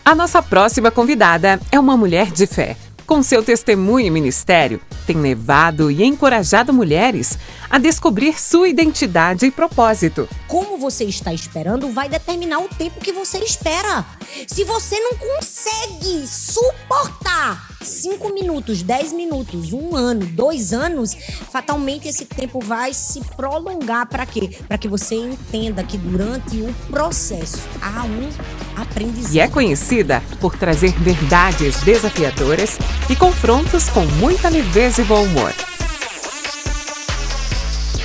A nossa próxima convidada é uma mulher de fé. Com seu testemunho e ministério, tem levado e encorajado mulheres a descobrir sua identidade e propósito. Como você está esperando vai determinar o tempo que você espera. Se você não consegue suportar 5 minutos, 10 minutos, 1 ano, 2 anos, fatalmente esse tempo vai se prolongar. Para quê? Para que você entenda que durante o processo há um aprendizado. E é conhecida por trazer verdades desafiadoras e confrontos com muita leveza e bom humor.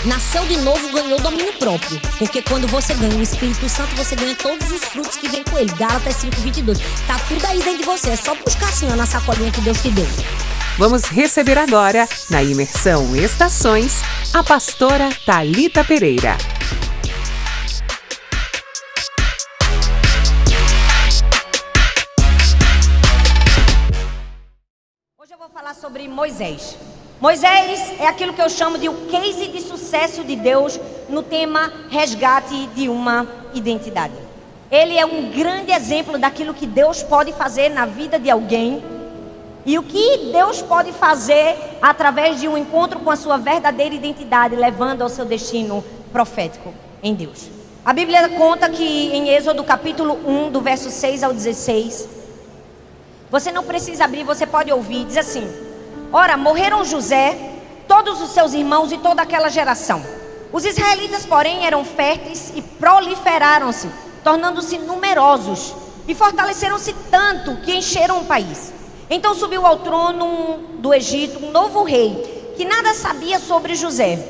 Nasceu de novo, ganhou domínio próprio. Porque quando você ganha o Espírito Santo, você ganha todos os frutos que vem com ele. Gálatas 5:22. Tá tudo aí dentro de você. É só buscar assim, ó, na sacolinha que Deus te deu. Vamos receber agora, na imersão Estações, a pastora Thalita Pereira. Hoje eu vou falar sobre Moisés. Moisés é aquilo que eu chamo de o case de sucesso de Deus no tema resgate de uma identidade. Ele é um grande exemplo daquilo que Deus pode fazer na vida de alguém e o que Deus pode fazer através de um encontro com a sua verdadeira identidade, levando ao seu destino profético em Deus. A Bíblia conta que em Êxodo capítulo 1, do verso 6 ao 16, você não precisa abrir, você pode ouvir, diz assim: ora, morreram José, todos os seus irmãos e toda aquela geração. Os israelitas, porém, eram férteis e proliferaram-se, tornando-se numerosos, e fortaleceram-se tanto que encheram o país. Então subiu ao trono do Egito um novo rei, que nada sabia sobre José.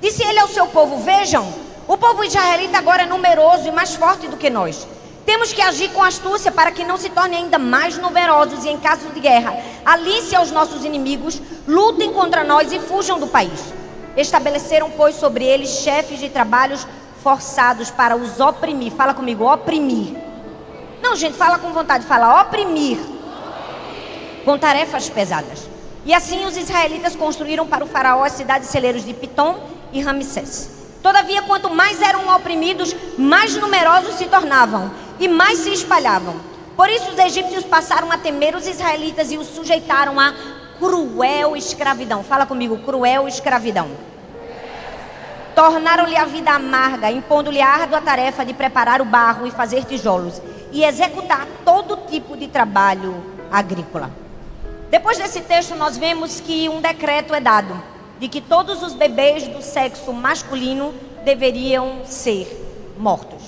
Disse ele ao seu povo: vejam, o povo israelita agora é numeroso e mais forte do que nós. Temos que agir com astúcia para que não se tornem ainda mais numerosos e, em caso de guerra, aliem-se aos nossos inimigos, lutem contra nós e fujam do país. Estabeleceram, pois, sobre eles chefes de trabalhos forçados para os oprimir. Fala comigo, oprimir. Não, gente, fala com vontade, fala oprimir. Com tarefas pesadas. E assim os israelitas construíram para o faraó as cidades celeiros de Pitom e Ramsés. Todavia, quanto mais eram oprimidos, mais numerosos se tornavam e mais se espalhavam. Por isso os egípcios passaram a temer os israelitas e os sujeitaram a cruel escravidão. Fala comigo, cruel escravidão. Tornaram-lhe a vida amarga, impondo-lhe a árdua tarefa de preparar o barro e fazer tijolos e executar todo tipo de trabalho agrícola. Depois desse texto nós vemos que um decreto é dado de que todos os bebês do sexo masculino deveriam ser mortos.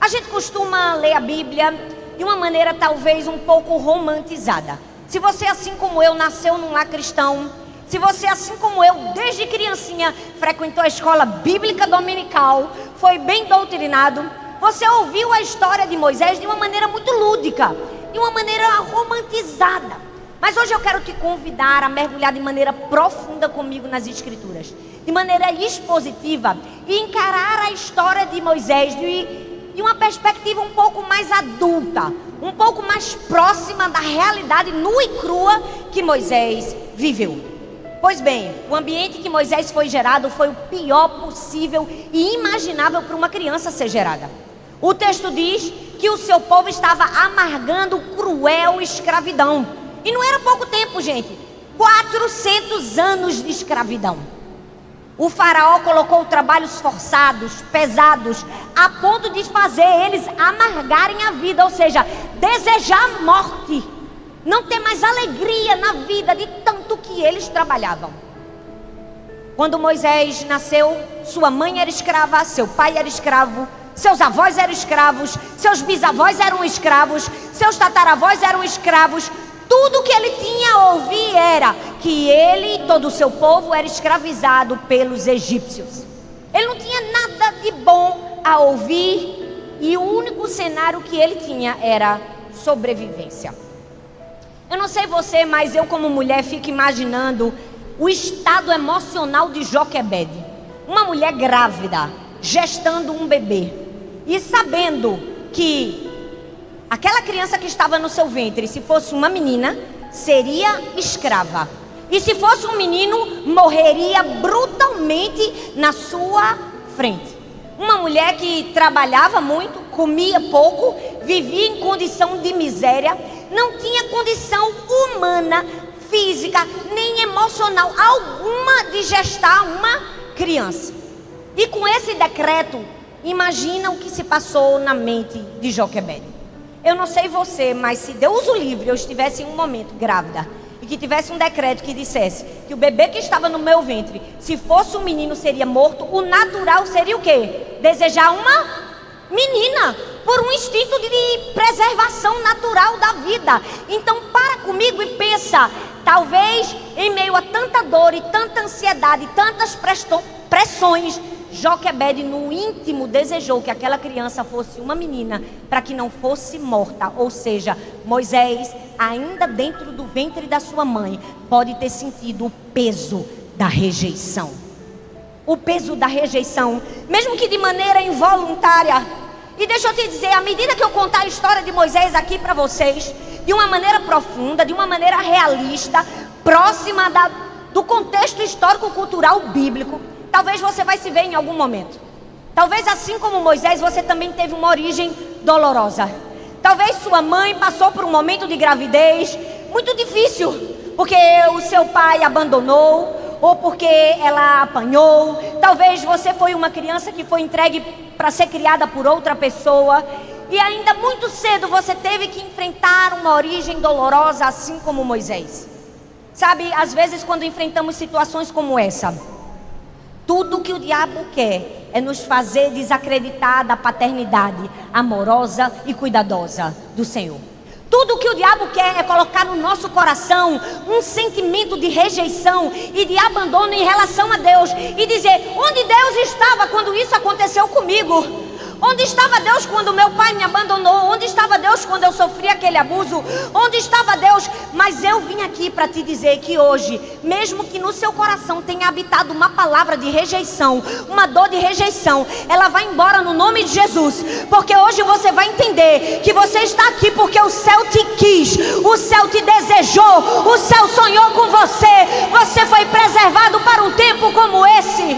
A gente costuma ler a Bíblia de uma maneira talvez um pouco romantizada. Se você, assim como eu, nasceu num lar cristão, se você, assim como eu, desde criancinha, frequentou a escola bíblica dominical, foi bem doutrinado, você ouviu a história de Moisés de uma maneira muito lúdica, de uma maneira romantizada. Mas hoje eu quero te convidar a mergulhar de maneira profunda comigo nas Escrituras, de maneira expositiva, e encarar a história de Moisés de uma perspectiva um pouco mais adulta, um pouco mais próxima da realidade nua e crua que Moisés viveu. Pois bem, o ambiente que Moisés foi gerado foi o pior possível e imaginável para uma criança ser gerada. O texto diz que o seu povo estava amargando cruel escravidão. E não era pouco tempo, gente. 400 anos de escravidão. O faraó colocou trabalhos forçados, pesados, a ponto de fazer eles amargarem a vida, ou seja, desejar a morte, não ter mais alegria na vida de tanto que eles trabalhavam. Quando Moisés nasceu, sua mãe era escrava, seu pai era escravo, seus avós eram escravos, seus bisavós eram escravos, seus tataravós eram escravos. Tudo que ele tinha a ouvir era que ele e todo o seu povo era escravizado pelos egípcios. Ele não tinha nada de bom a ouvir e o único cenário que ele tinha era sobrevivência. Eu não sei você, mas eu como mulher fico imaginando o estado emocional de Joquebede. Uma mulher grávida, gestando um bebê e sabendo que aquela criança que estava no seu ventre, se fosse uma menina, seria escrava. E se fosse um menino, morreria brutalmente na sua frente. Uma mulher que trabalhava muito, comia pouco, vivia em condição de miséria, não tinha condição humana, física, nem emocional alguma de gestar uma criança. E com esse decreto, imagina o que se passou na mente de Joquebede. Eu não sei você, mas se Deus o livre, eu estivesse em um momento grávida e que tivesse um decreto que dissesse que o bebê que estava no meu ventre, se fosse um menino, seria morto, o natural seria o quê? Desejar uma menina, por um instinto de preservação natural da vida. Então para comigo e pensa, talvez em meio a tanta dor e tanta ansiedade, tantas pressões, Joquebede no íntimo desejou que aquela criança fosse uma menina, para que não fosse morta. Ou seja, Moisés, ainda dentro do ventre da sua mãe, pode ter sentido o peso da rejeição. O peso da rejeição, mesmo que de maneira involuntária. E deixa eu te dizer, à medida que eu contar a história de Moisés aqui para vocês, de uma maneira profunda, de uma maneira realista, próxima do contexto histórico-cultural bíblico, talvez você vai se ver em algum momento. Talvez assim como Moisés, você também teve uma origem dolorosa. Talvez sua mãe passou por um momento de gravidez muito difícil, porque o seu pai abandonou, ou porque ela apanhou. Talvez você foi uma criança que foi entregue para ser criada por outra pessoa, e ainda muito cedo você teve que enfrentar uma origem dolorosa, assim como Moisés. Sabe, às vezes quando enfrentamos situações como essa, tudo que o diabo quer é nos fazer desacreditar da paternidade amorosa e cuidadosa do Senhor. Tudo que o diabo quer é colocar no nosso coração um sentimento de rejeição e de abandono em relação a Deus. E dizer, onde Deus estava quando isso aconteceu comigo? Onde estava Deus quando meu pai me abandonou? Onde estava Deus quando eu sofri aquele abuso? Onde estava Deus? Mas eu vim aqui para te dizer que hoje, mesmo que no seu coração tenha habitado uma palavra de rejeição, uma dor de rejeição, ela vai embora no nome de Jesus. Porque hoje você vai entender que você está aqui porque o céu te quis, o céu te desejou, o céu sonhou com você. Você foi preservado para um tempo como esse.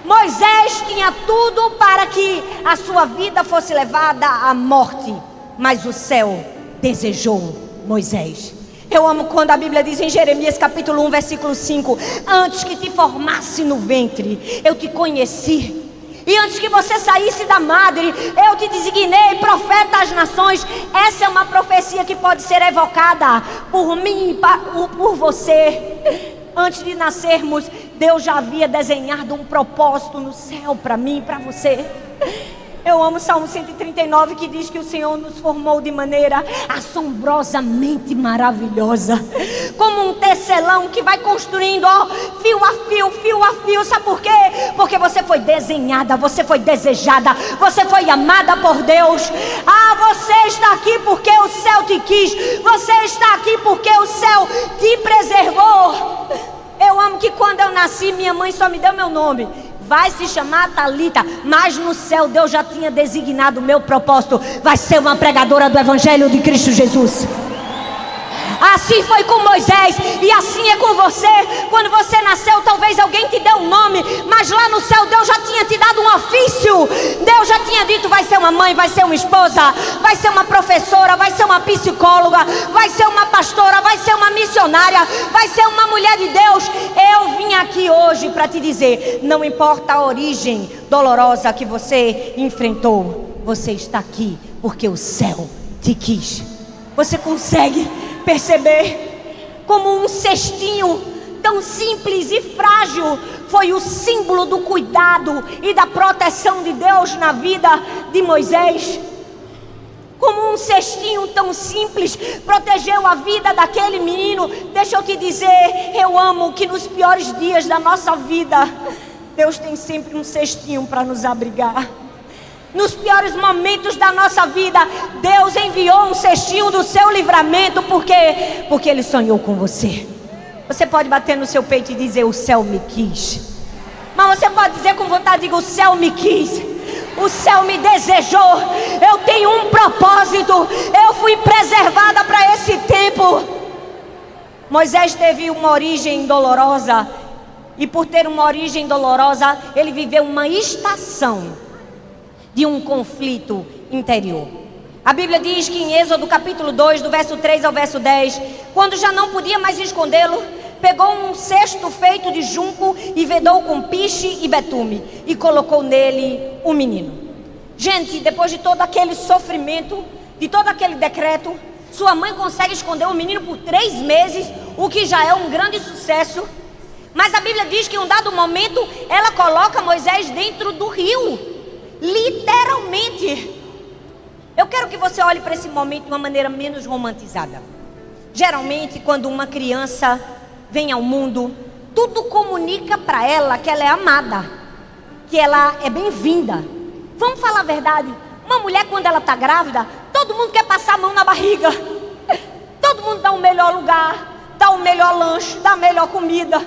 Moisés tinha tudo para que a sua vida fosse levada à morte, mas o céu desejou Moisés. Eu amo quando a Bíblia diz em Jeremias capítulo 1, versículo 5: antes que te formasse no ventre, eu te conheci. E antes que você saísse da madre, eu te designei profeta às nações. Essa é uma profecia que pode ser evocada por mim e por você. Antes de nascermos, Deus já havia desenhado um propósito no céu para mim e para você. Eu amo Salmo 139, que diz que o Senhor nos formou de maneira assombrosamente maravilhosa, como um tecelão que vai construindo, ó, fio a fio, fio a fio. Sabe por quê? Porque você foi desenhada, você foi desejada, você foi amada por Deus. Ah, você está aqui porque o céu te quis, você está aqui porque o céu te preservou. Eu amo que quando eu nasci, minha mãe só me deu meu nome. Vai se chamar Talita, mas no céu Deus já tinha designado o meu propósito. Vai ser uma pregadora do Evangelho de Cristo Jesus. Assim foi com Moisés e assim é com você. Quando você nasceu, talvez alguém te deu um nome, mas lá no céu Deus já tinha te dado um ofício. Deus já tinha dito: vai ser uma mãe, vai ser uma esposa, vai ser uma professora, vai ser uma psicóloga, vai ser uma pastora, vai ser uma missionária, vai ser uma mulher de Deus. Eu vim aqui hoje para te dizer, não importa a origem dolorosa que você enfrentou, você está aqui porque o céu te quis. Você consegue perceber como um cestinho tão simples e frágil foi o símbolo do cuidado e da proteção de Deus na vida de Moisés? Como um cestinho tão simples protegeu a vida daquele menino. Deixa eu te dizer, eu amo que nos piores dias da nossa vida, Deus tem sempre um cestinho para nos abrigar. Nos piores momentos da nossa vida, Deus enviou um cestinho do seu livramento. Por quê? Porque Ele sonhou com você. Você pode bater no seu peito e dizer: o céu me quis. Mas você pode dizer com vontade: diga, o céu me quis, o céu me desejou. Eu tenho um propósito, eu fui preservada para esse tempo. Moisés teve uma origem dolorosa, e por ter uma origem dolorosa, ele viveu uma estação de um conflito interior. A Bíblia diz que em Êxodo capítulo 2, do verso 3 ao verso 10, quando já não podia mais escondê-lo, pegou um cesto feito de junco e vedou com piche e betume e colocou nele um menino. Gente, depois de todo aquele sofrimento, de todo aquele decreto, sua mãe consegue esconder o menino por 3 meses, o que já é um grande sucesso. Mas a Bíblia diz que em um dado momento ela coloca Moisés dentro do rio, literalmente. Eu quero que você olhe para esse momento de uma maneira menos romantizada. Geralmente, quando uma criança vem ao mundo, tudo comunica para ela que ela é amada, que ela é bem-vinda. Vamos falar a verdade, uma mulher quando ela está grávida, todo mundo quer passar a mão na barriga. Todo mundo dá o melhor lugar, dá o melhor lanche, dá a melhor comida.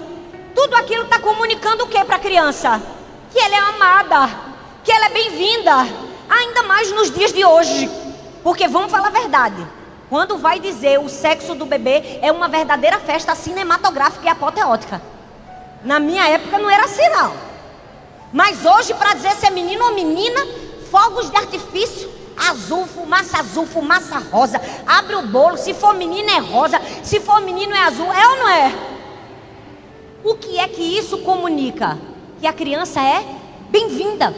Tudo aquilo está comunicando o que para a criança? Que ela é amada, que ela é bem-vinda. Ainda mais nos dias de hoje. Porque vamos falar a verdade, quando vai dizer o sexo do bebê, é uma verdadeira festa cinematográfica e apoteótica. Na minha época não era assim não. Mas hoje, para dizer se é menino ou menina, fogos de artifício, azul, fumaça rosa. Abre o bolo, se for menina é rosa, se for menino é azul. É ou não é? O que é que isso comunica? Que a criança é bem-vinda,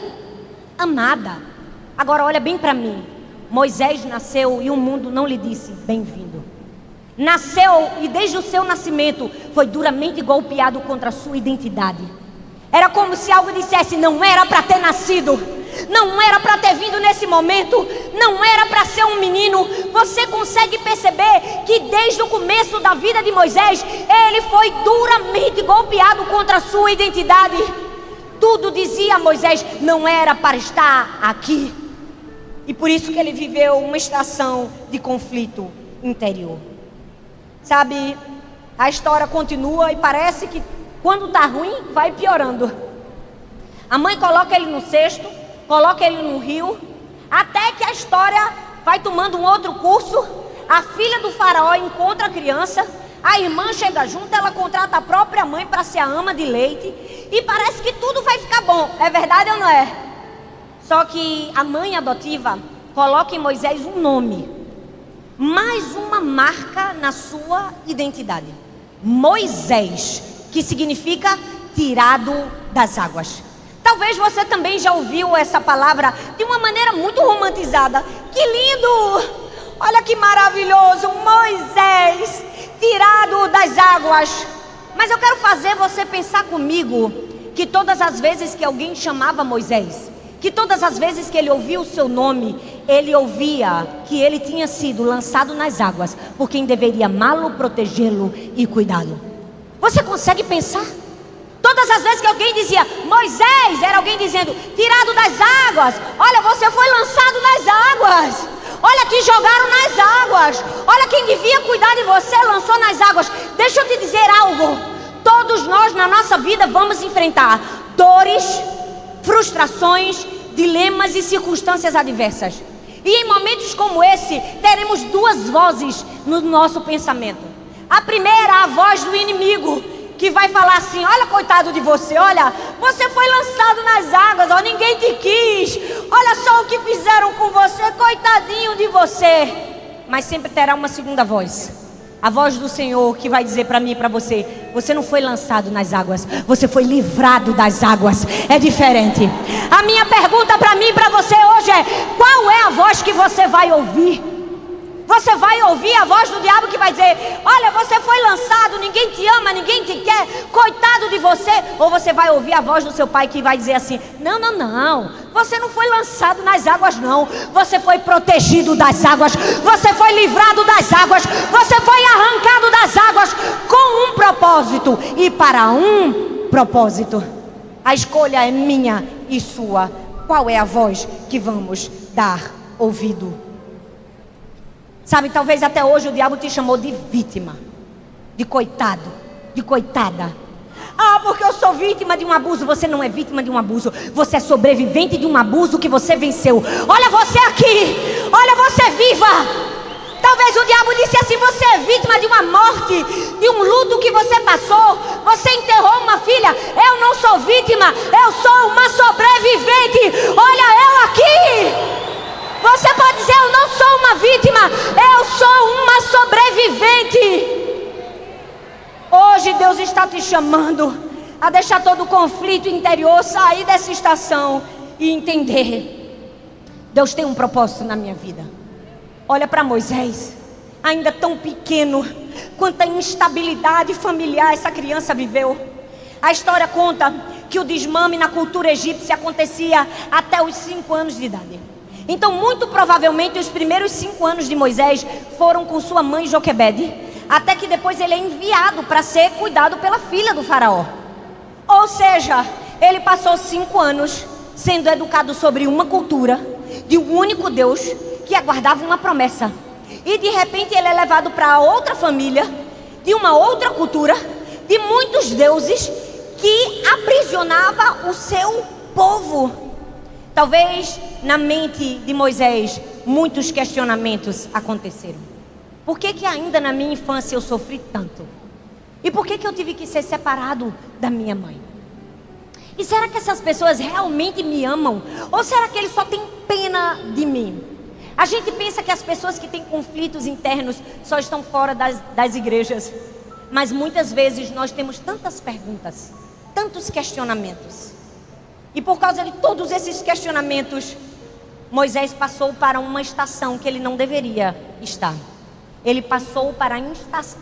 amada. Agora olha bem para mim. Moisés nasceu e o mundo não lhe disse bem-vindo. Nasceu e desde o seu nascimento foi duramente golpeado contra a sua identidade. Era como se algo dissesse: não era para ter nascido, não era para ter vindo nesse momento, não era para ser um menino. Você consegue perceber que desde o começo da vida de Moisés, ele foi duramente golpeado contra a sua identidade. Tudo dizia a Moisés: não era para estar aqui. E por isso que ele viveu uma estação de conflito interior. Sabe, a história continua e parece que quando está ruim, vai piorando. A mãe coloca ele no cesto, coloca ele no rio, até que a história vai tomando um outro curso. A filha do faraó encontra a criança, a irmã chega junto, ela contrata a própria mãe para ser a ama de leite, e parece que tudo vai ficar bom. É verdade ou não é? Só que a mãe adotiva coloca em Moisés um nome, mais uma marca na sua identidade: Moisés, que significa tirado das águas. Talvez você também já ouviu essa palavra de uma maneira muito romantizada. Que lindo! Olha que maravilhoso, Moisés, tirado das águas. Mas eu quero fazer você pensar comigo que todas as vezes que alguém chamava Moisés, que todas as vezes que ele ouvia o seu nome, ele ouvia que ele tinha sido lançado nas águas por quem deveria amá-lo, protegê-lo e cuidá-lo. Você consegue pensar? Todas as vezes que alguém dizia Moisés, era alguém dizendo: tirado das águas. Olha, você foi lançado nas águas. Olha, te jogaram nas águas. Olha, quem devia cuidar de você lançou nas águas. Deixa eu te dizer algo. Todos nós na nossa vida vamos enfrentar dores, frustrações, dilemas e circunstâncias adversas. E em momentos como esse, teremos duas vozes no nosso pensamento. A primeira, a voz do inimigo, que vai falar assim: olha, coitado de você, olha, você foi lançado nas águas, ó, ninguém te quis, olha só o que fizeram com você, coitadinho de você. Mas sempre terá uma segunda voz, a voz do Senhor, que vai dizer para mim e para você: você não foi lançado nas águas, você foi livrado das águas. É diferente. A minha pergunta para mim e para você hoje é: qual é a voz que você vai ouvir? Você vai ouvir a voz do diabo que vai dizer: olha, você foi lançado, ninguém te ama, ninguém te quer, coitado de você? Ou você vai ouvir a voz do seu pai que vai dizer assim: não, não, não, você não foi lançado nas águas não, você foi protegido das águas, você foi livrado das águas, você foi arrancado das águas com um propósito e para um propósito. A escolha é minha e sua. Qual é a voz que vamos dar ouvido? Sabe, talvez até hoje o diabo te chamou de vítima, de coitado, de coitada. Ah, porque eu sou vítima de um abuso. Você não é vítima de um abuso, você é sobrevivente de um abuso que você venceu. Olha você aqui, olha você viva. Talvez o diabo disse assim: você é vítima de uma morte, de um luto que você passou. Você enterrou uma filha. Eu não sou vítima, eu sou uma sobrevivente. Olha eu aqui. Você pode dizer: eu não sou está te chamando a deixar todo o conflito interior, sair dessa estação e entender: Deus tem um propósito na minha vida. Olha para Moisés, ainda tão pequeno, quanta instabilidade familiar essa criança viveu. A história conta que o desmame na cultura egípcia acontecia até os 5 anos de idade. Então, muito provavelmente, os primeiros 5 anos de Moisés foram com sua mãe Joquebede, até que depois ele é enviado para ser cuidado pela filha do faraó. Ou seja, ele passou 5 anos sendo educado sobre uma cultura de um único Deus que aguardava uma promessa. E de repente ele é levado para outra família, de uma outra cultura, de muitos deuses, que aprisionava o seu povo. Talvez na mente de Moisés muitos questionamentos aconteceram. Por que ainda na minha infância eu sofri tanto? E por que eu tive que ser separado da minha mãe? E será que essas pessoas realmente me amam? Ou será que eles só têm pena de mim? A gente pensa que as pessoas que têm conflitos internos só estão fora das igrejas. Mas muitas vezes nós temos tantas perguntas, tantos questionamentos. E por causa de todos esses questionamentos, Moisés passou para uma estação que ele não deveria estar. Ele passou para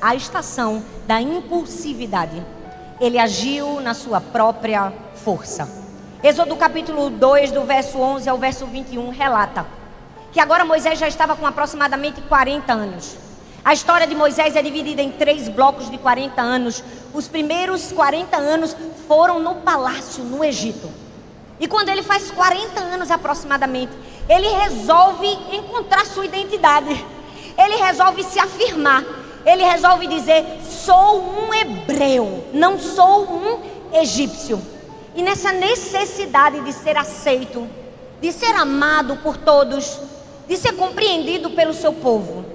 a estação da impulsividade. Ele agiu na sua própria força. Êxodo capítulo 2, do verso 11 ao verso 21, relata que agora Moisés já estava com aproximadamente 40 anos. A história de Moisés é dividida em 3 blocos de 40 anos. Os primeiros 40 anos foram no palácio, no Egito. E quando ele faz 40 anos aproximadamente, ele resolve encontrar sua identidade. Ele resolve se afirmar. Ele resolve dizer: sou um hebreu, não sou um egípcio. E nessa necessidade de ser aceito, de ser amado por todos, de ser compreendido pelo seu povo,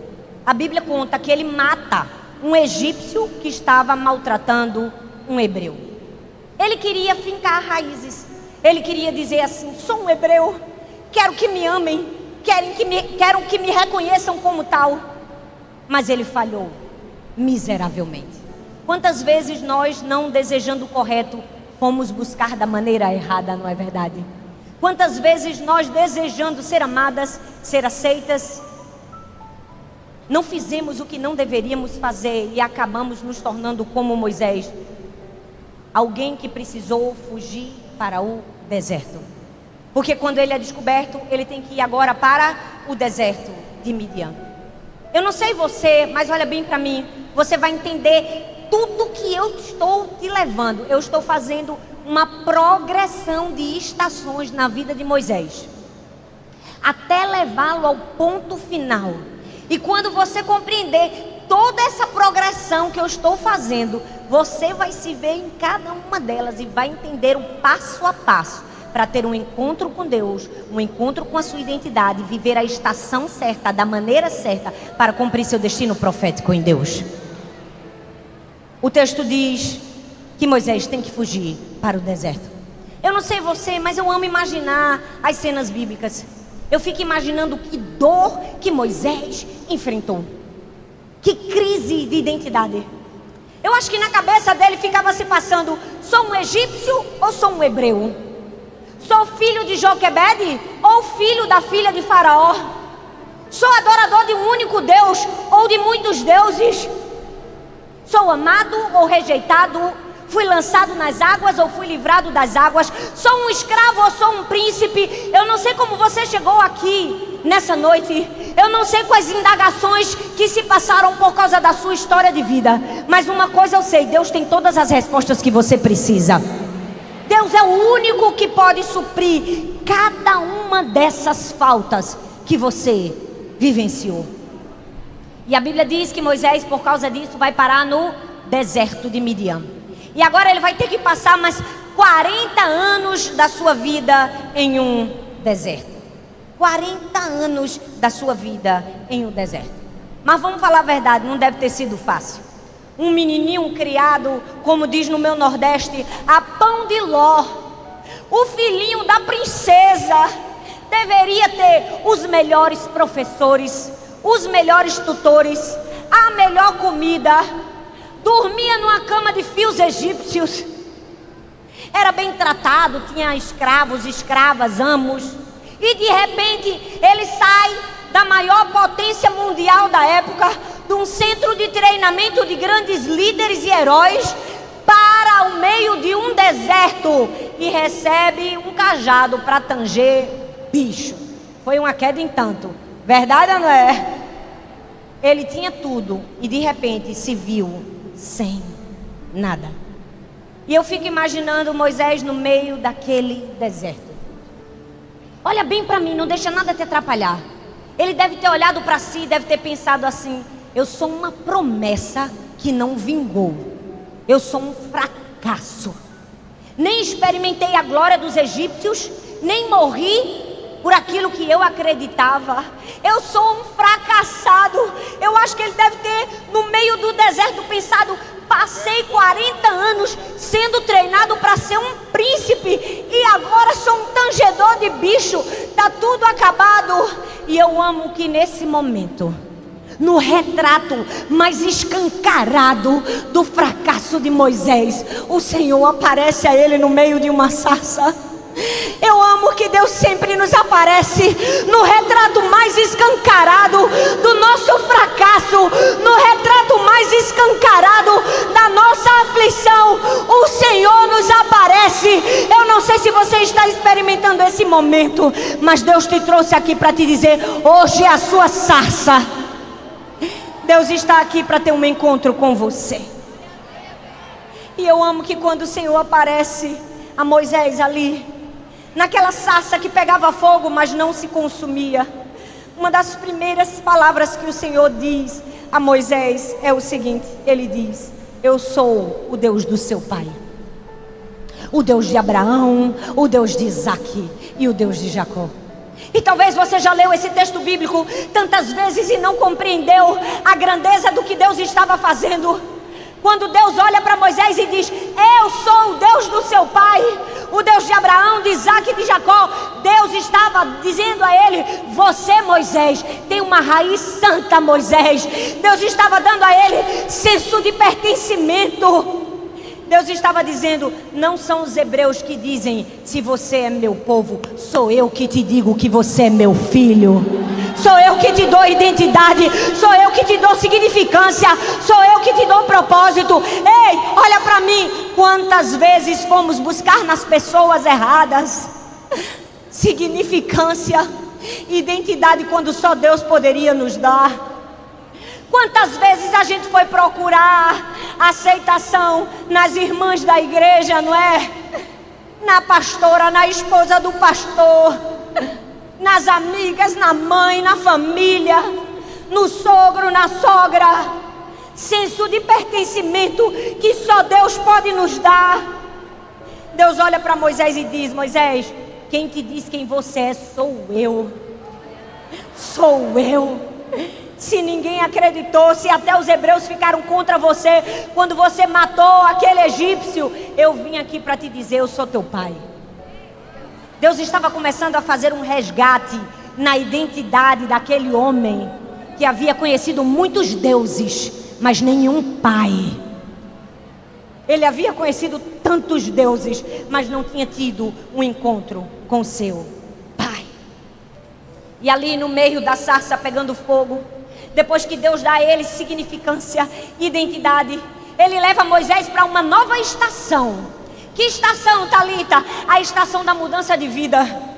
a Bíblia conta que ele mata um egípcio que estava maltratando um hebreu. Ele queria fincar raízes. Ele queria dizer assim: sou um hebreu, quero que me amem, quero que me reconheçam como tal. Mas ele falhou miseravelmente. Quantas vezes nós, não desejando o correto, fomos buscar da maneira errada, não é verdade? Quantas vezes nós, desejando ser amadas, ser aceitas, não fizemos o que não deveríamos fazer e acabamos nos tornando como Moisés, alguém que precisou fugir para o deserto. Porque quando ele é descoberto, ele tem que ir agora para o deserto de Midian. Eu não sei você, mas olha bem para mim, você vai entender tudo que eu estou te levando. Eu estou fazendo uma progressão de estações na vida de Moisés, até levá-lo ao ponto final. E quando você compreender toda essa progressão que eu estou fazendo, você vai se ver em cada uma delas e vai entender o passo a passo para ter um encontro com Deus, um encontro com a sua identidade, viver a estação certa, da maneira certa, para cumprir seu destino profético em Deus. O texto diz que Moisés tem que fugir para o deserto. Eu não sei você, mas eu amo imaginar as cenas bíblicas. Eu fico imaginando que dor que Moisés enfrentou. Que crise de identidade. Eu acho que na cabeça dele ficava se passando: sou um egípcio ou sou um hebreu? Sou filho de Joquebede ou filho da filha de Faraó? Sou adorador de um único Deus ou de muitos deuses? Sou amado ou rejeitado? Fui lançado nas águas ou fui livrado das águas? Sou um escravo ou sou um príncipe? Eu não sei como você chegou aqui nessa noite. Eu não sei quais indagações que se passaram por causa da sua história de vida. Mas uma coisa eu sei: Deus tem todas as respostas que você precisa. Deus é o único que pode suprir cada uma dessas faltas que você vivenciou. E a Bíblia diz que Moisés, por causa disso, vai parar no deserto de Midian. E agora ele vai ter que passar mais 40 anos da sua vida em um deserto. 40 anos da sua vida em um deserto. Mas vamos falar a verdade, não deve ter sido fácil. Um menininho criado, como diz no meu Nordeste, a pão de ló. O filhinho da princesa deveria ter os melhores professores, os melhores tutores, a melhor comida. dormia numa cama de fios egípcios, era bem tratado, tinha escravos, escravas, amos, e de repente ele sai da maior potência mundial da época, de um centro de treinamento de grandes líderes e heróis, para o meio de um deserto, e recebe um cajado para tanger bicho. Foi uma queda em tanto, verdade ou não é? Ele tinha tudo e de repente se viu sem nada. E eu fico imaginando Moisés no meio daquele deserto. Olha bem para mim, não deixa nada te atrapalhar. Ele deve ter olhado para si, deve ter pensado assim: eu sou uma promessa que não vingou. Eu sou um fracasso. Nem experimentei a glória dos egípcios, nem morri por aquilo que eu acreditava. Eu sou um fracassado. Eu acho que ele deve ter, no meio do deserto, pensado: passei 40 anos sendo treinado para ser um príncipe e agora sou um tangedor de bicho. Tá tudo acabado. E eu amo que nesse momento, no retrato mais escancarado do fracasso de Moisés, o Senhor aparece a ele no meio de uma sarça. Eu amo que Deus sempre nos aparece no retrato mais escancarado do nosso fracasso, no retrato mais escancarado da nossa aflição. O Senhor nos aparece. Eu não sei se você está experimentando esse momento, mas Deus te trouxe aqui para te dizer: hoje é a sua sarça. Deus está aqui para ter um encontro com você. E eu amo que quando o Senhor aparece a Moisés ali, naquela sarça que pegava fogo, mas não se consumia, uma das primeiras palavras que o Senhor diz a Moisés é o seguinte: ele diz: eu sou o Deus do seu pai, o Deus de Abraão, o Deus de Isaque e o Deus de Jacó. E talvez você já leu esse texto bíblico tantas vezes e não compreendeu a grandeza do que Deus estava fazendo. Quando Deus olha para Moisés e diz: eu sou o Deus do seu pai, o Deus de Abraão, de Isaque e de Jacó, Deus estava dizendo a ele: você, Moisés, tem uma raiz santa, Moisés. Deus estava dando a ele senso de pertencimento. Deus estava dizendo: não são os hebreus que dizem se você é meu povo, sou eu que te digo que você é meu filho. Sou eu que te dou identidade, sou eu que te dou significância, sou eu que te dou propósito. Ei, olha para mim, quantas vezes fomos buscar nas pessoas erradas significância, identidade, quando só Deus poderia nos dar. Quantas vezes a gente foi procurar aceitação nas irmãs da igreja, não é? Na pastora, na esposa do pastor, nas amigas, na mãe, na família, no sogro, na sogra. Senso de pertencimento que só Deus pode nos dar. Deus olha para Moisés e diz: Moisés, quem te diz quem você é sou eu. Sou eu. Se ninguém acreditou, se até os hebreus ficaram contra você quando você matou aquele egípcio, eu vim aqui para te dizer: eu sou teu pai. Deus estava começando a fazer um resgate na identidade daquele homem que havia conhecido muitos deuses, mas nenhum pai. Ele havia conhecido tantos deuses, mas não tinha tido um encontro com seu pai. E ali no meio da sarça pegando fogo, depois que Deus dá a ele significância, identidade, ele leva Moisés para uma nova estação. Que estação, Thalita? A estação da mudança de vida.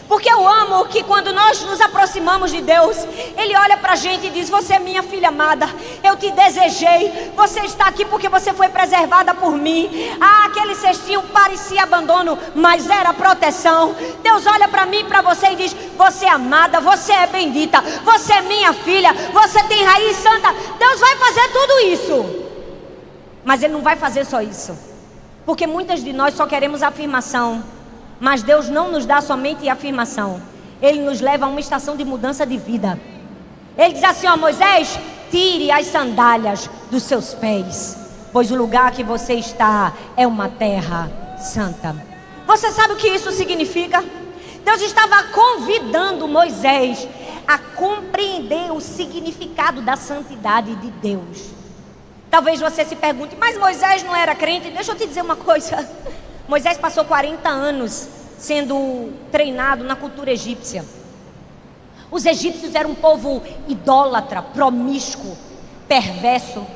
Porque eu amo que quando nós nos aproximamos de Deus, Ele olha para a gente e diz: você é minha filha amada, eu te desejei, você está aqui porque você foi preservada por mim. Ah, aquele cestinho parecia abandono, mas era proteção. Deus olha para mim e para você e diz: você é amada, você é bendita, você é minha filha, você tem raiz santa. Deus vai fazer tudo isso, mas Ele não vai fazer só isso, porque muitas de nós só queremos afirmação. Mas Deus não nos dá somente afirmação, Ele nos leva a uma estação de mudança de vida. Ele diz assim: ó, Moisés, tire as sandálias dos seus pés, pois o lugar que você está é uma terra santa. Você sabe o que isso significa? Deus estava convidando Moisés a compreender o significado da santidade de Deus. Talvez você se pergunte, mas Moisés não era crente? Deixa eu te dizer uma coisa. Moisés passou 40 anos sendo treinado na cultura egípcia. Os egípcios eram um povo idólatra, promíscuo, perverso.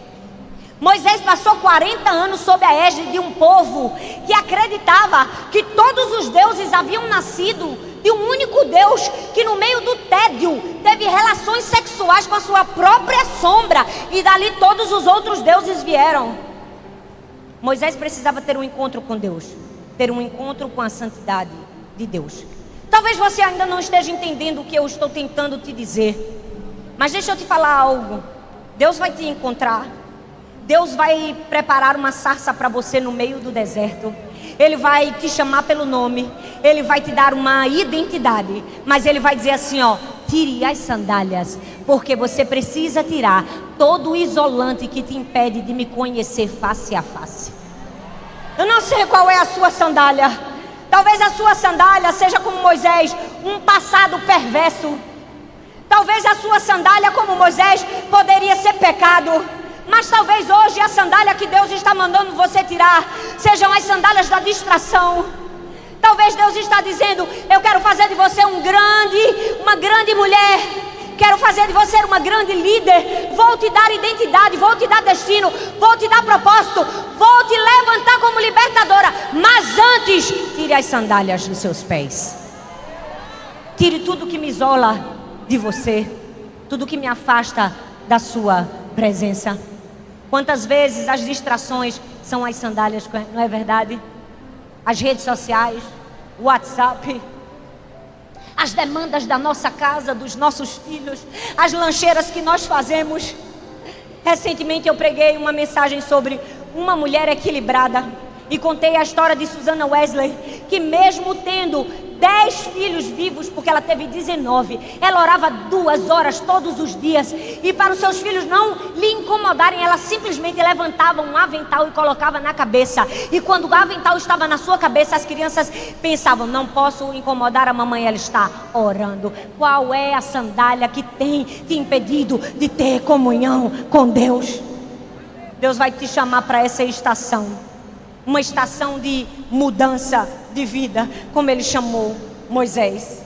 Moisés passou 40 anos sob a égide de um povo que acreditava que todos os deuses haviam nascido de um único Deus, que no meio do tédio teve relações sexuais com a sua própria sombra, e dali todos os outros deuses vieram. Moisés precisava ter um encontro com Deus, ter um encontro com a santidade de Deus. Talvez você ainda não esteja entendendo o que eu estou tentando te dizer, mas deixa eu te falar algo. Deus vai te encontrar. Deus vai preparar uma sarça para você no meio do deserto. Ele vai te chamar pelo nome. Ele vai te dar uma identidade. Mas Ele vai dizer assim, ó: tire as sandálias, porque você precisa tirar todo o isolante que te impede de me conhecer face a face. Eu não sei qual é a sua sandália. Talvez a sua sandália seja como Moisés, um passado perverso. Talvez a sua sandália, como Moisés, poderia ser pecado. Mas talvez hoje a sandália que Deus está mandando você tirar sejam as sandálias da distração. Talvez Deus está dizendo: eu quero fazer de você uma grande mulher. Quero fazer de você uma grande líder. Vou te dar identidade, vou te dar destino, vou te dar propósito, vou te levantar como libertadora. Mas antes, tire as sandálias dos seus pés. Tire tudo que me isola de você, tudo que me afasta da sua presença. Quantas vezes as distrações são as sandálias, não é verdade? As redes sociais, o WhatsApp, as demandas da nossa casa, dos nossos filhos, as lancheiras que nós fazemos. Recentemente eu preguei uma mensagem sobre uma mulher equilibrada e contei a história de Susana Wesley, que mesmo tendo 10 filhos vivos, porque ela teve 19, ela orava 2 horas todos os dias, e para os seus filhos não lhe incomodarem, ela simplesmente levantava um avental e colocava na cabeça, e quando o avental estava na sua cabeça, as crianças pensavam: não posso incomodar a mamãe, ela está orando. Qual é a sandália que tem te impedido de ter comunhão com Deus? Deus vai te chamar para essa estação, uma estação de mudança de vida, como Ele chamou Moisés.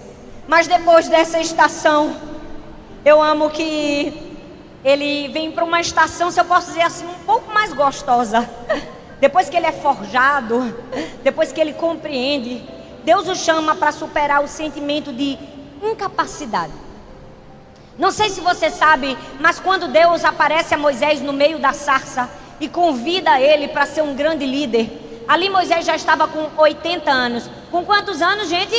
Mas depois dessa estação, eu amo que ele vem para uma estação, se eu posso dizer assim, um pouco mais gostosa. Depois que ele é forjado, depois que ele compreende, Deus o chama para superar o sentimento de incapacidade. Não sei se você sabe, mas quando Deus aparece a Moisés no meio da sarça e convida ele para ser um grande líder, ali Moisés já estava com 80 anos. Com quantos anos, gente?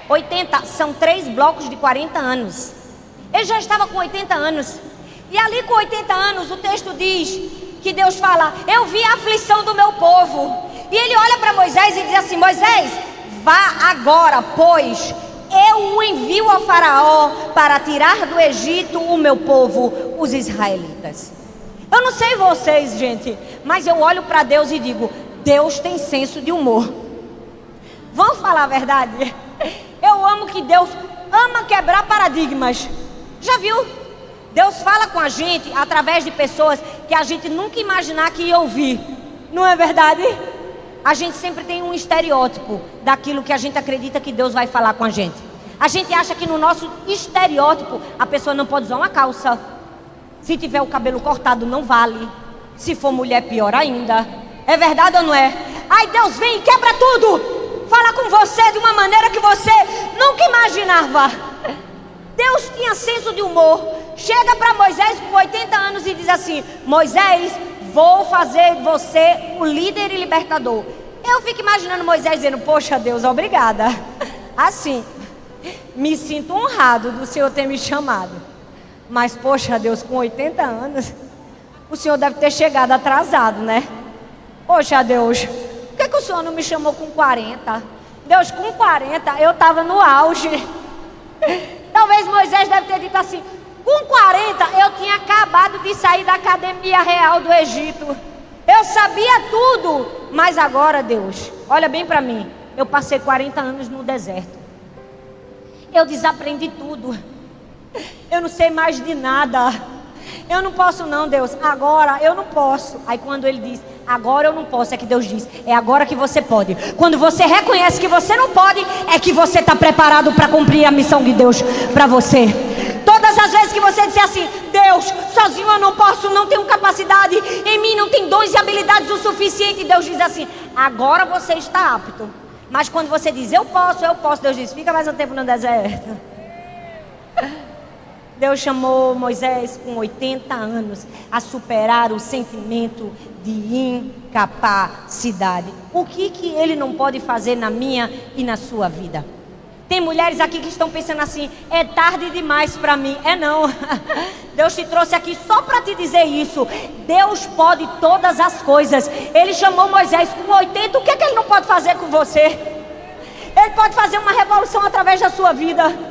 80, são 3 blocos de 40 anos. Ele já estava com 80 anos. E ali com 80 anos, o texto diz que Deus fala: eu vi a aflição do meu povo. E ele olha para Moisés e diz assim: Moisés, vá agora, pois eu o envio ao faraó para tirar do Egito o meu povo, os israelitas. Eu não sei vocês, gente, mas eu olho para Deus e digo: Deus tem senso de humor. Vamos falar a verdade? Eu amo que Deus ama quebrar paradigmas. Já viu? Deus fala com a gente através de pessoas que a gente nunca imaginar que ia ouvir. Não é verdade? A gente sempre tem um estereótipo daquilo que a gente acredita que Deus vai falar com a gente. A gente acha que no nosso estereótipo a pessoa não pode usar uma calça. Se tiver o cabelo cortado não vale. Se for mulher, pior ainda. É verdade ou não é? Aí Deus vem e quebra tudo. Fala com você de uma maneira que você nunca imaginava. Deus tinha senso de humor. Chega para Moisés com 80 anos e diz assim: Moisés, vou fazer de você o líder e libertador. Eu fico imaginando Moisés dizendo: poxa Deus, obrigada. Assim, me sinto honrado do Senhor ter me chamado. Mas, poxa Deus, com 80 anos, o Senhor deve ter chegado atrasado, né? Poxa Deus, por que o Senhor não me chamou com 40? Deus, com 40 eu estava no auge. Talvez Moisés deve ter dito assim: com 40 eu tinha acabado de sair da academia real do Egito. Eu sabia tudo. Mas agora, Deus, olha bem para mim. Eu passei 40 anos no deserto. Eu desaprendi tudo. Eu não sei mais de nada. Eu não posso não, Deus, agora eu não posso. Aí quando ele diz, agora eu não posso, é que Deus diz, é agora que você pode. Quando você reconhece que você não pode, é que você está preparado para cumprir a missão de Deus para você. Todas as vezes que você disser assim, Deus, sozinho eu não posso, não tenho capacidade, em mim não tem dons e habilidades o suficiente, Deus diz assim, agora você está apto. Mas quando você diz, eu posso, Deus diz, fica mais um tempo no deserto. Deus chamou Moisés com 80 anos a superar o sentimento de incapacidade. O que ele não pode fazer na minha e na sua vida? Tem mulheres aqui que estão pensando assim, é tarde demais para mim. É não. Deus te trouxe aqui só para te dizer isso. Deus pode todas as coisas. Ele chamou Moisés com 80, o que é que ele não pode fazer com você? Ele pode fazer uma revolução através da sua vida.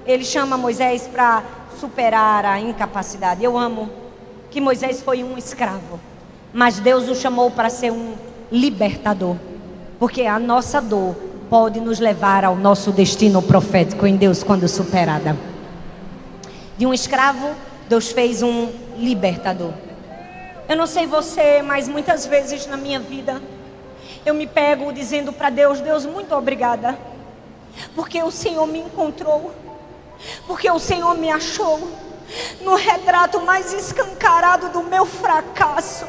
Ele chama Moisés para superar a incapacidade. Eu amo que Moisés foi um escravo, mas Deus o chamou para ser um libertador, porque a nossa dor pode nos levar ao nosso destino profético em Deus quando superada. De um escravo, Deus fez um libertador. Eu não sei você, mas muitas vezes na minha vida eu me pego dizendo para Deus, Deus, muito obrigada, porque o Senhor me encontrou, porque o Senhor me achou no retrato mais escancarado do meu fracasso,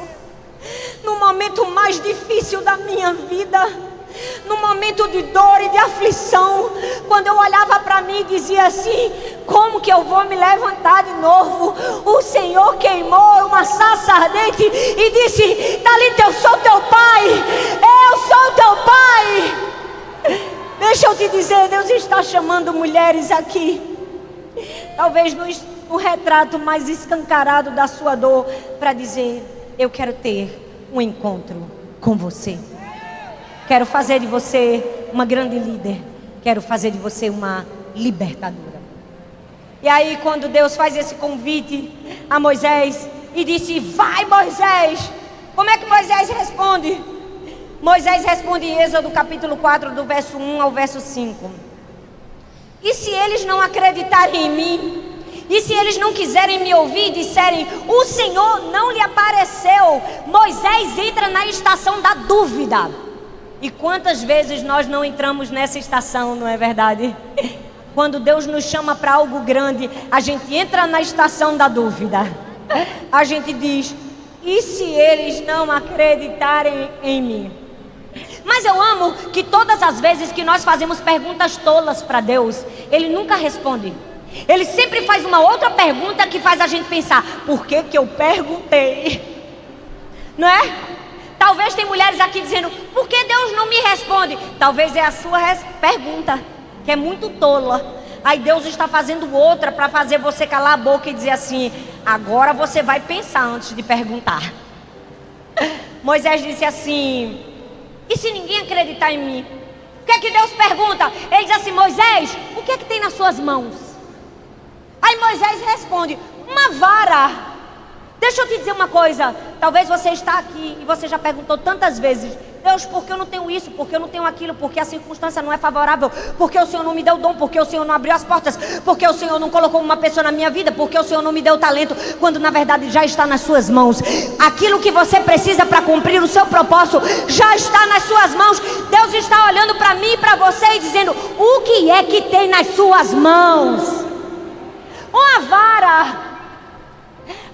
no momento mais difícil da minha vida, no momento de dor e de aflição, quando eu olhava para mim e dizia assim, como que eu vou me levantar de novo? O Senhor queimou uma sarça ardente e disse, Talita, eu sou teu pai, eu sou teu pai. Deixa eu te dizer, Deus está chamando mulheres aqui, talvez no retrato mais escancarado da sua dor, para dizer, eu quero ter um encontro com você. Quero fazer de você uma grande líder. Quero fazer de você uma libertadora. E aí quando Deus faz esse convite a Moisés e disse, vai Moisés. Como é que Moisés responde? Moisés responde em Êxodo capítulo 4, do verso 1 ao verso 5. E se eles não acreditarem em mim, e se eles não quiserem me ouvir e disserem, o Senhor não lhe apareceu, Moisés entra na estação da dúvida. E quantas vezes nós não entramos nessa estação, não é verdade? Quando Deus nos chama para algo grande, a gente entra na estação da dúvida. A gente diz, e se eles não acreditarem em mim? Mas eu amo que todas as vezes que nós fazemos perguntas tolas para Deus, Ele nunca responde. Ele sempre faz uma outra pergunta que faz a gente pensar, por que que eu perguntei? Não é? Talvez tem mulheres aqui dizendo, por que Deus não me responde? Talvez é a sua pergunta, que é muito tola. Aí Deus está fazendo outra para fazer você calar a boca e dizer assim, agora você vai pensar antes de perguntar. Moisés disse assim, e se ninguém acreditar em mim? O que é que Deus pergunta? Ele diz assim, Moisés, o que é que tem nas suas mãos? Aí Moisés responde, uma vara. Deixa eu te dizer uma coisa, talvez você está aqui e você já perguntou tantas vezes, Deus, por que eu não tenho isso, por que eu não tenho aquilo, porque a circunstância não é favorável, porque o Senhor não me deu dom, porque o Senhor não abriu as portas, porque o Senhor não colocou uma pessoa na minha vida, porque o Senhor não me deu talento, quando na verdade já está nas suas mãos. Aquilo que você precisa para cumprir o seu propósito já está nas suas mãos. Deus está olhando para mim e para você e dizendo, o que é que tem nas suas mãos? Uma vara.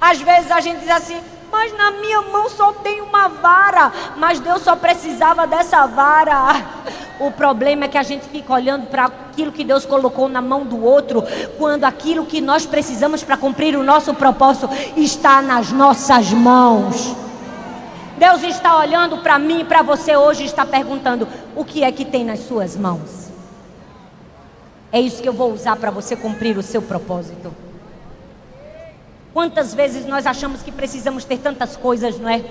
Às vezes a gente diz assim, mas na minha mão só tem uma vara. Mas Deus só precisava dessa vara. O problema é que a gente fica olhando para aquilo que Deus colocou na mão do outro, quando aquilo que nós precisamos para cumprir o nosso propósito está nas nossas mãos. Deus está olhando para mim e para você hoje e está perguntando, o que é que tem nas suas mãos? É isso que eu vou usar para você cumprir o seu propósito. Quantas vezes nós achamos que precisamos ter tantas coisas, não é?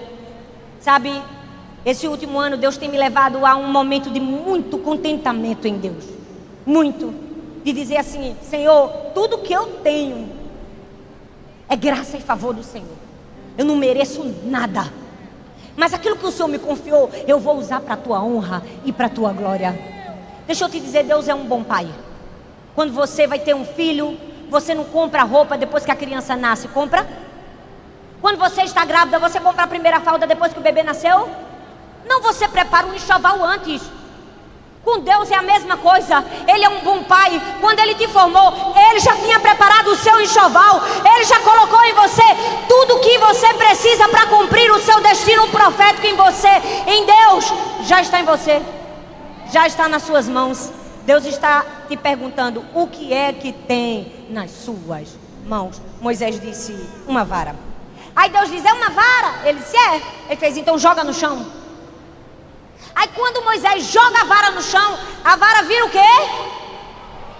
Sabe, esse último ano Deus tem me levado a um momento de muito contentamento em Deus. Muito. De dizer assim, Senhor, tudo que eu tenho é graça e favor do Senhor. Eu não mereço nada. Mas aquilo que o Senhor me confiou, eu vou usar para a tua honra e para a tua glória. Deixa eu te dizer, Deus é um bom pai. Quando você vai ter um filho, você não compra roupa depois que a criança nasce? Compra? Quando você está grávida, você compra a primeira fralda depois que o bebê nasceu? Não, você prepara um enxoval antes. Com Deus é a mesma coisa. Ele é um bom pai. Quando Ele te formou, Ele já tinha preparado o seu enxoval. Ele já colocou em você tudo o que você precisa para cumprir o seu destino profético em você. Em Deus, já está em você. Já está nas suas mãos. Deus está te perguntando: o que é que tem nas suas mãos? Moisés disse: uma vara. Aí Deus diz: é uma vara? Ele disse: é. Ele fez: então joga no chão. Aí quando Moisés joga a vara no chão, a vara vira o quê?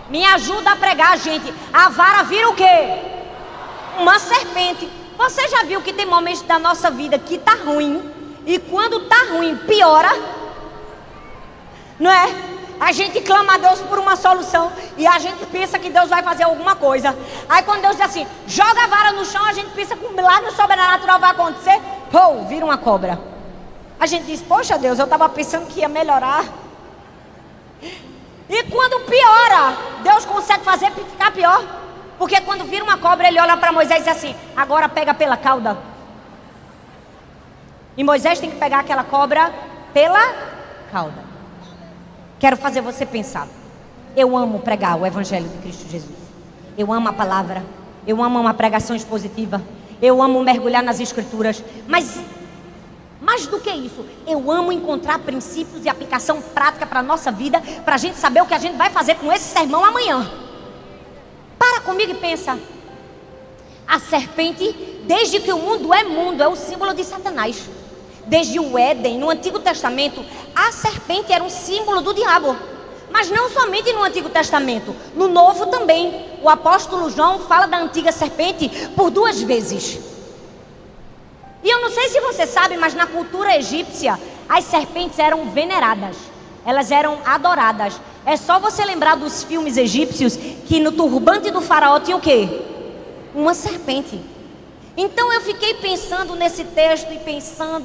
Me ajuda a pregar, gente. A vara vira o quê? Uma serpente. Você já viu que tem momentos da nossa vida que tá ruim, e quando tá ruim piora? Não é? A gente clama a Deus por uma solução e a gente pensa que Deus vai fazer alguma coisa. Aí quando Deus diz assim, joga a vara no chão, a gente pensa que um milagre sobrenatural vai acontecer. Pô, vira uma cobra. A gente diz: poxa Deus, eu estava pensando que ia melhorar. E quando piora, Deus consegue fazer ficar pior. Porque quando vira uma cobra, Ele olha para Moisés e diz assim: agora pega pela cauda. E Moisés tem que pegar aquela cobra pela cauda. Quero fazer você pensar. Eu amo pregar o Evangelho de Cristo Jesus. Eu amo a palavra. Eu amo uma pregação expositiva. Eu amo mergulhar nas Escrituras. Mas mais do que isso, eu amo encontrar princípios e aplicação prática para a nossa vida, para a gente saber o que a gente vai fazer com esse sermão amanhã. Para comigo e pensa. A serpente, desde que o mundo, é o símbolo de Satanás. Desde o Éden, no Antigo Testamento, a serpente era um símbolo do diabo. Mas não somente no Antigo Testamento, no Novo também. O apóstolo João fala da antiga serpente por 2 vezes. E eu não sei se você sabe, mas na cultura egípcia, as serpentes eram veneradas. Elas eram adoradas. É só você lembrar dos filmes egípcios, que no turbante do faraó tinha o quê? Uma serpente. Então eu fiquei pensando nesse texto, e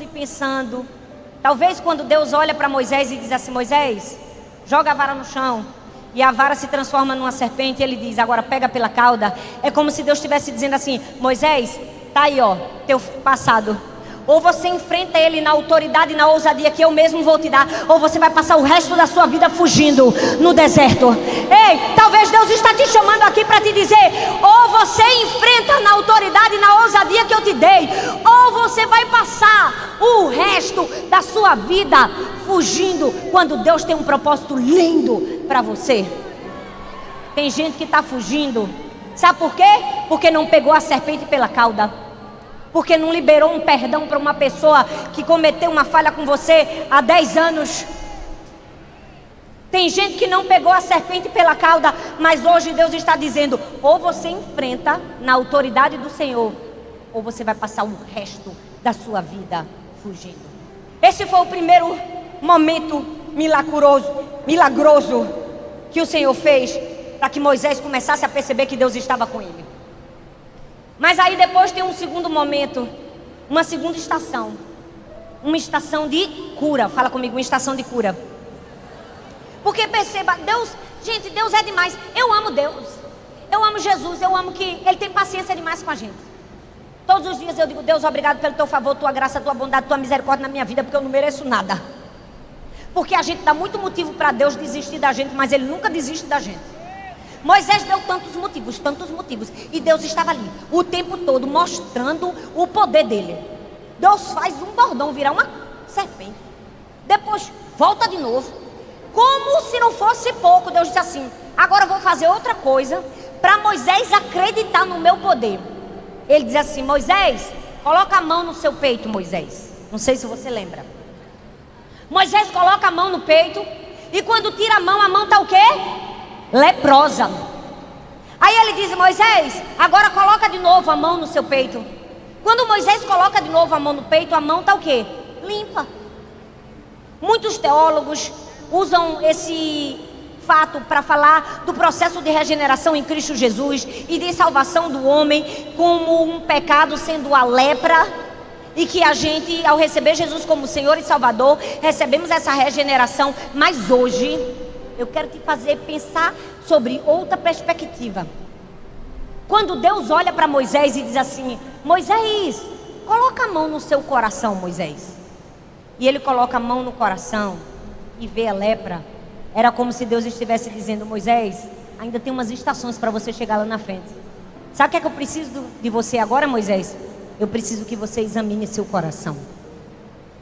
pensando. Talvez quando Deus olha para Moisés e diz assim: Moisés, joga a vara no chão. E a vara se transforma numa serpente, e ele diz: agora pega pela cauda. É como se Deus estivesse dizendo assim: Moisés, tá aí ó, teu passado. Ou você enfrenta ele na autoridade e na ousadia que eu mesmo vou te dar, ou você vai passar o resto da sua vida fugindo no deserto. Ei, talvez Deus está te chamando aqui para te dizer: ou você enfrenta na autoridade e na ousadia que eu te dei, ou você vai passar o resto da sua vida fugindo, quando Deus tem um propósito lindo para você. Tem gente que está fugindo, sabe por quê? Porque não pegou a serpente pela cauda. Porque não liberou um perdão para uma pessoa que cometeu uma falha com você há 10 anos. Tem gente que não pegou a serpente pela cauda, mas hoje Deus está dizendo: ou você enfrenta na autoridade do Senhor, ou você vai passar o resto da sua vida fugindo. Esse foi o primeiro momento milagroso que o Senhor fez para que Moisés começasse a perceber que Deus estava com ele. Mas aí depois tem um segundo momento, uma segunda estação. Uma estação de cura. Fala comigo, uma estação de cura. Porque perceba, Deus, gente, Deus é demais. Eu amo Deus. Eu amo Jesus, eu amo que Ele tem paciência demais com a gente. Todos os dias eu digo: Deus, obrigado pelo teu favor, tua graça, tua bondade, tua misericórdia na minha vida, porque eu não mereço nada. Porque a gente dá muito motivo para Deus desistir da gente, mas Ele nunca desiste da gente. Moisés deu tantos motivos, e Deus estava ali o tempo todo mostrando o poder dele. Deus faz um bordão virar uma serpente, depois volta de novo, como se não fosse pouco. Deus disse assim: agora eu vou fazer outra coisa para Moisés acreditar no meu poder. Ele diz assim: Moisés, coloca a mão no seu peito. Moisés, não sei se você lembra. Moisés coloca a mão no peito, e quando tira a mão está o quê? Leprosa. Aí ele diz: Moisés, agora coloca de novo a mão no seu peito. Quando Moisés coloca de novo a mão no peito, a mão está o quê? Limpa. Muitos teólogos usam esse fato para falar do processo de regeneração em Cristo Jesus e de salvação do homem como um pecado sendo a lepra, e que a gente, ao receber Jesus como Senhor e Salvador, recebemos essa regeneração. Mas hoje eu quero te fazer pensar sobre outra perspectiva. Quando Deus olha para Moisés e diz assim: Moisés, coloca a mão no seu coração, Moisés. E ele coloca a mão no coração e vê a lepra. Era como se Deus estivesse dizendo: Moisés, ainda tem umas estações para você chegar lá na frente. Sabe o que é que eu preciso de você agora, Moisés? Eu preciso que você examine seu coração.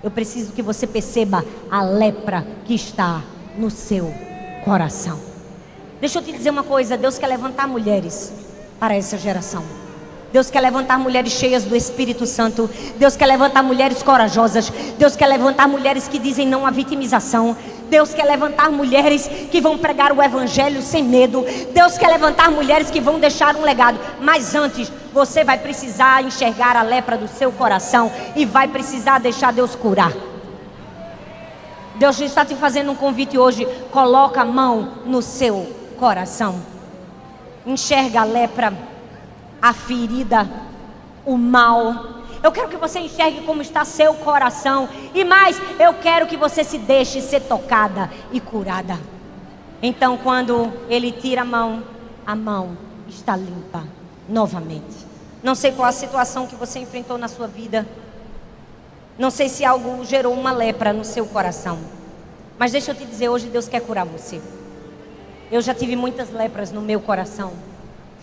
Eu preciso que você perceba a lepra que está no seu coração. Deixa eu te dizer uma coisa: Deus quer levantar mulheres para essa geração. Deus quer levantar mulheres cheias do Espírito Santo. Deus quer levantar mulheres corajosas. Deus quer levantar mulheres que dizem não à vitimização. Deus quer levantar mulheres que vão pregar o evangelho sem medo. Deus quer levantar mulheres que vão deixar um legado. Mas antes, você vai precisar enxergar a lepra do seu coração e vai precisar deixar Deus curar. Deus está te fazendo um convite hoje. Coloca a mão no seu coração. Enxerga a lepra, a ferida, o mal. Eu quero que você enxergue como está seu coração. E mais, eu quero que você se deixe ser tocada e curada. Então, quando ele tira a mão está limpa novamente. Não sei qual a situação que você enfrentou na sua vida. Não sei se algo gerou uma lepra no seu coração. Mas deixa eu te dizer, hoje Deus quer curar você. Eu já tive muitas lepras no meu coração.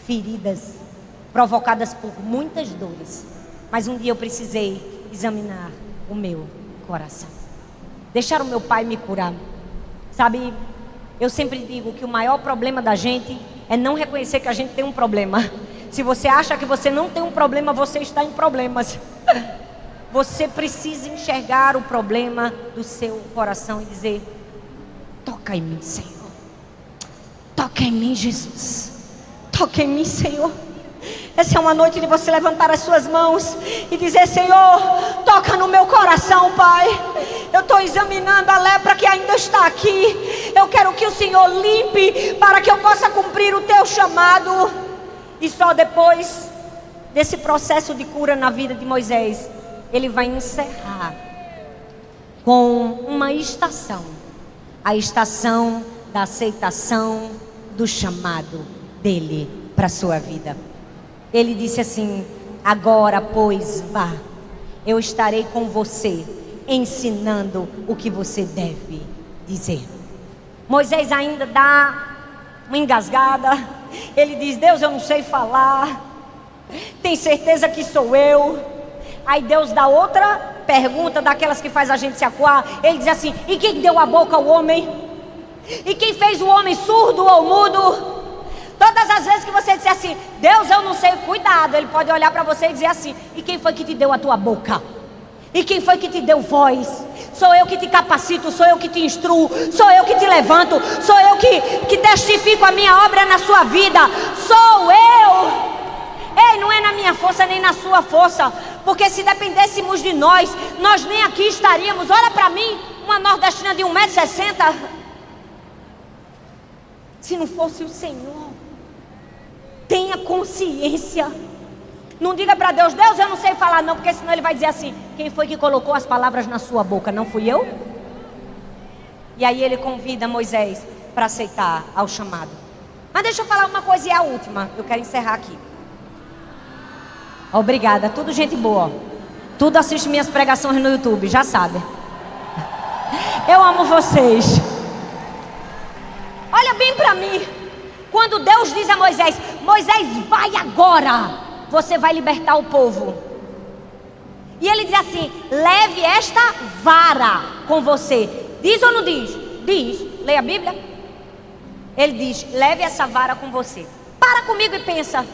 Feridas provocadas por muitas dores. Mas um dia eu precisei examinar o meu coração. Deixar o meu pai me curar. Sabe, eu sempre digo que o maior problema da gente é não reconhecer que a gente tem um problema. Se você acha que você não tem um problema, você está em problemas. Você precisa enxergar o problema do seu coração e dizer: toca em mim, Senhor. Toca em mim, Jesus. Toca em mim, Senhor. Essa é uma noite de você levantar as suas mãos e dizer: Senhor, toca no meu coração, Pai. Eu estou examinando a lepra que ainda está aqui. Eu quero que o Senhor limpe para que eu possa cumprir o teu chamado. E só depois desse processo de cura na vida de Moisés, ele vai encerrar com uma estação. A estação da aceitação do chamado dele para a sua vida. Ele disse assim: agora pois vá, eu estarei com você, ensinando o que você deve dizer. Moisés ainda dá uma engasgada. Ele diz: Deus, eu não sei falar. Tem certeza que sou eu? Aí Deus dá outra pergunta, daquelas que faz a gente se acuar. Ele diz assim: e quem deu a boca ao homem? E quem fez o homem surdo ou mudo? Todas as vezes que você disser assim: Deus, eu não sei, cuidado. Ele pode olhar para você e dizer assim: e quem foi que te deu a tua boca? E quem foi que te deu voz? Sou eu que te capacito, sou eu que te instruo, sou eu que te levanto, sou eu que testifico a minha obra na sua vida. Sou eu. Ei, não é na minha força nem na sua força, porque se dependêssemos de nós, nós nem aqui estaríamos. Olha para mim, uma nordestina de 1,60 m. Se não fosse o Senhor. Tenha consciência. Não diga para Deus: Deus, eu não sei falar não, porque senão ele vai dizer assim: quem foi que colocou as palavras na sua boca? Não fui eu? E aí ele convida Moisés para aceitar ao chamado. Mas deixa eu falar uma coisa, e a última, eu quero encerrar aqui. Obrigada, tudo gente boa. Tudo assiste minhas pregações no YouTube, já sabe. Eu amo vocês. Olha bem para mim. Quando Deus diz a Moisés: Moisés, vai agora, você vai libertar o povo. E ele diz assim: leve esta vara com você. Diz ou não diz? Diz. Leia a Bíblia. Ele diz: leve essa vara com você. Para comigo e pensa.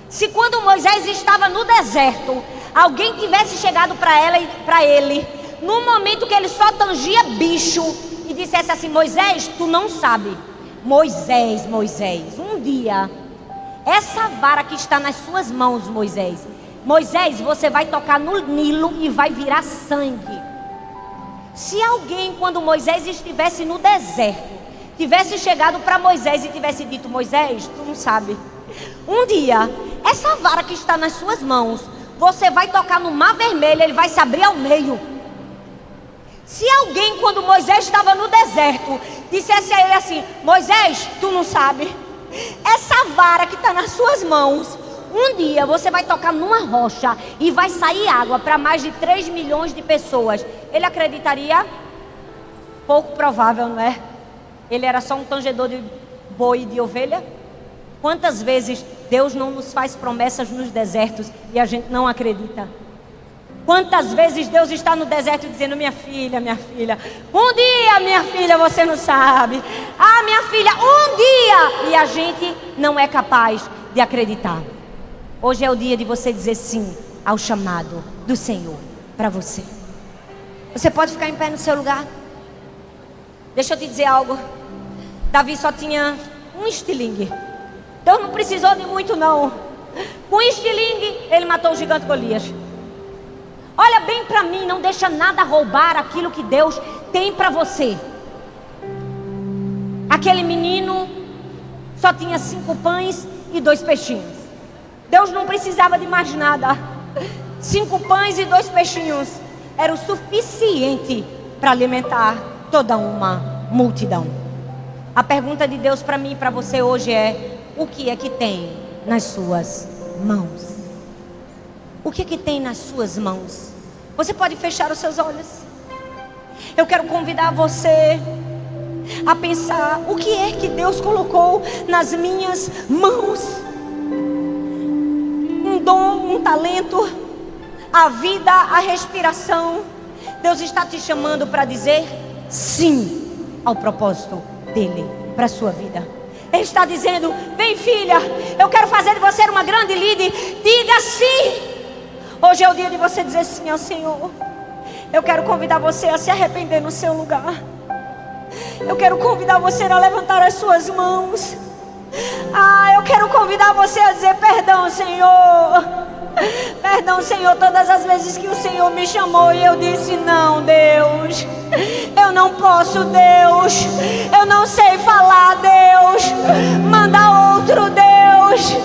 Se quando Moisés estava no deserto, alguém tivesse chegado para ele, no momento que ele só tangia bicho, e dissesse assim: Moisés, tu não sabe. Moisés, um dia, essa vara que está nas suas mãos, Moisés, você vai tocar no Nilo e vai virar sangue. Se alguém, quando Moisés estivesse no deserto, tivesse chegado para Moisés e tivesse dito: Moisés, tu não sabe, um dia, essa vara que está nas suas mãos, você vai tocar no Mar Vermelho, ele vai se abrir ao meio. Se alguém, quando Moisés estava no deserto, dissesse a ele assim: Moisés, tu não sabe, essa vara que está nas suas mãos, um dia você vai tocar numa rocha e vai sair água para mais de 3 milhões de pessoas, ele acreditaria? Pouco provável, não é? Ele era só um tangedor de boi e de ovelha? Quantas vezes Deus não nos faz promessas nos desertos e a gente não acredita? Quantas vezes Deus está no deserto dizendo: minha filha, um dia, minha filha, você não sabe. Ah, minha filha, um dia. E a gente não é capaz de acreditar. Hoje é o dia de você dizer sim ao chamado do Senhor para você. Você pode ficar em pé no seu lugar? Deixa eu te dizer algo. Davi só tinha um estilingue. Deus não precisou de muito não. Com um estilingue ele matou o gigante Golias. Olha bem para mim, não deixa nada roubar aquilo que Deus tem para você. Aquele menino só tinha 5 pães e 2 peixinhos. Deus não precisava de mais nada. 5 pães e 2 peixinhos era o suficiente para alimentar toda uma multidão. A pergunta de Deus para mim e para você hoje é: o que é que tem nas suas mãos? O que é que tem nas suas mãos? Você pode fechar os seus olhos. Eu quero convidar você a pensar: o que é que Deus colocou nas minhas mãos? Um dom, um talento, a vida, a respiração. Deus está te chamando para dizer sim ao propósito dele para a sua vida. Ele está dizendo: vem, filha, eu quero fazer de você uma grande líder. Diga sim. Hoje é o dia de você dizer sim ao Senhor. Eu quero convidar você a se arrepender no seu lugar. Eu quero convidar você a levantar as suas mãos. Eu quero convidar você a dizer: perdão, Senhor. Perdão, Senhor, todas as vezes que o Senhor me chamou e eu disse: não, Deus, eu não posso, Deus, eu não sei falar, Deus, manda outro, Deus.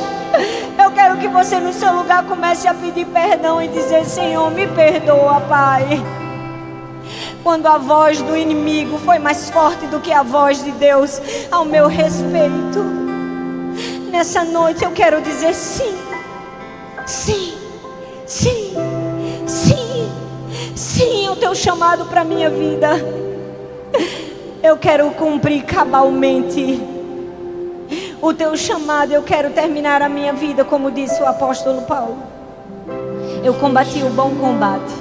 Eu quero que você no seu lugar comece a pedir perdão e dizer: Senhor, me perdoa, Pai. Quando a voz do inimigo foi mais forte do que a voz de Deus ao meu respeito, nessa noite eu quero dizer sim. Sim, sim, sim, sim ao teu chamado para a minha vida. Eu quero cumprir cabalmente o teu chamado. Eu quero terminar a minha vida como disse o apóstolo Paulo: eu combati o bom combate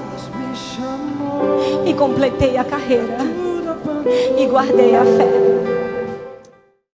e completei a carreira e guardei a fé.